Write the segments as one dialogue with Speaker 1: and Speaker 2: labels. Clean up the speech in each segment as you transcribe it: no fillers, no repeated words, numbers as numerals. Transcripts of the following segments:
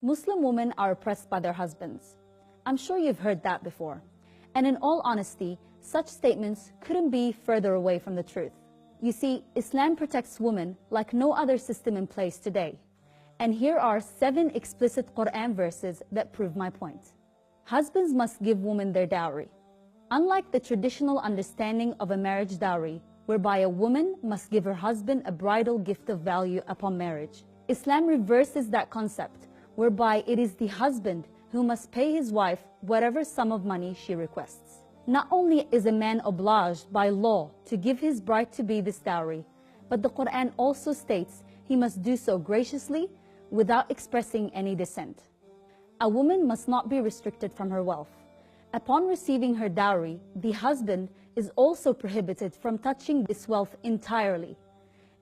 Speaker 1: Muslim women are oppressed by their husbands. I'm sure you've heard that before. And in all honesty, such statements couldn't be further away from the truth. You see, Islam protects women like no other system in place today. And here are 7 explicit Quran verses that prove my point. Husbands must give women their dowry. Unlike the traditional understanding of a marriage dowry, whereby a woman must give her husband a bridal gift of value upon marriage, Islam reverses that concept, whereby it is the husband who must pay his wife whatever sum of money she requests. Not only is a man obliged by law to give his bride-to-be this dowry, but the Quran also states he must do so graciously without expressing any dissent. A woman must not be restricted from her wealth. Upon receiving her dowry, the husband is also prohibited from touching this wealth entirely.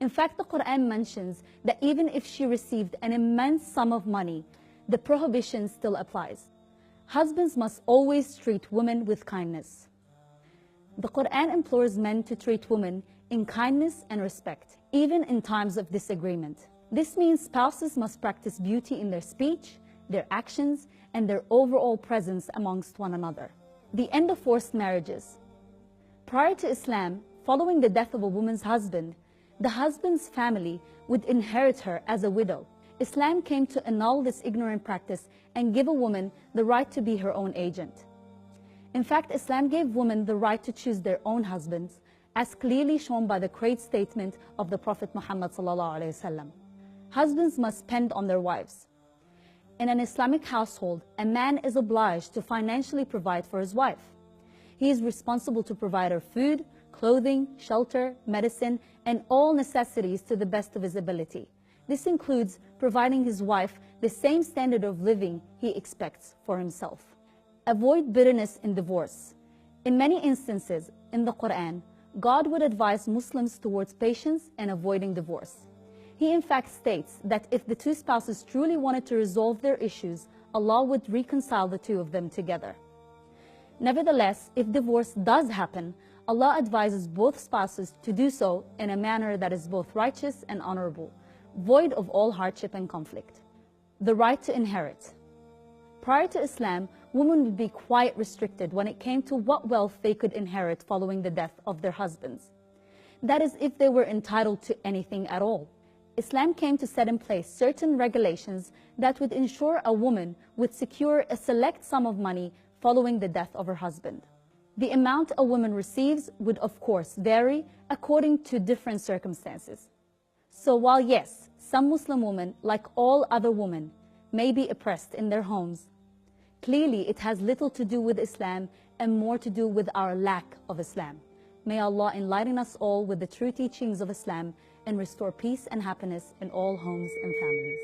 Speaker 1: In fact, the Quran mentions that even if she received an immense sum of money, the prohibition still applies. Husbands must always treat women with kindness. The Quran implores men to treat women in kindness and respect, even in times of disagreement. This means spouses must practice beauty in their speech, their actions, and their overall presence amongst one another. The end of forced marriages. Prior to Islam, following the death of a woman's husband, the husband's family would inherit her as a widow. Islam came to annul this ignorant practice and give a woman the right to be her own agent. In fact, Islam gave women the right to choose their own husbands, as clearly shown by the great statement of the Prophet Muhammad ﷺ. Husbands must spend on their wives. In an Islamic household, a man is obliged to financially provide for his wife. He is responsible to provide her food, clothing, shelter, medicine, and all necessities to the best of his ability. This includes providing his wife the same standard of living he expects for himself. Avoid bitterness in divorce. In many instances in the Quran, God would advise Muslims towards patience and avoiding divorce. He in fact states that if the two spouses truly wanted to resolve their issues, Allah would reconcile the two of them together. Nevertheless, if divorce does happen, Allah advises both spouses to do so in a manner that is both righteous and honorable, void of all hardship and conflict. The right to inherit. Prior to Islam, women would be quite restricted when it came to what wealth they could inherit following the death of their husbands. That is, if they were entitled to anything at all. Islam came to set in place certain regulations that would ensure a woman would secure a select sum of money following the death of her husband. The amount a woman receives would of course vary according to different circumstances. So while yes, some Muslim women, like all other women, may be oppressed in their homes, clearly it has little to do with Islam and more to do with our lack of Islam. May Allah enlighten us all with the true teachings of Islam and restore peace and happiness in all homes and families.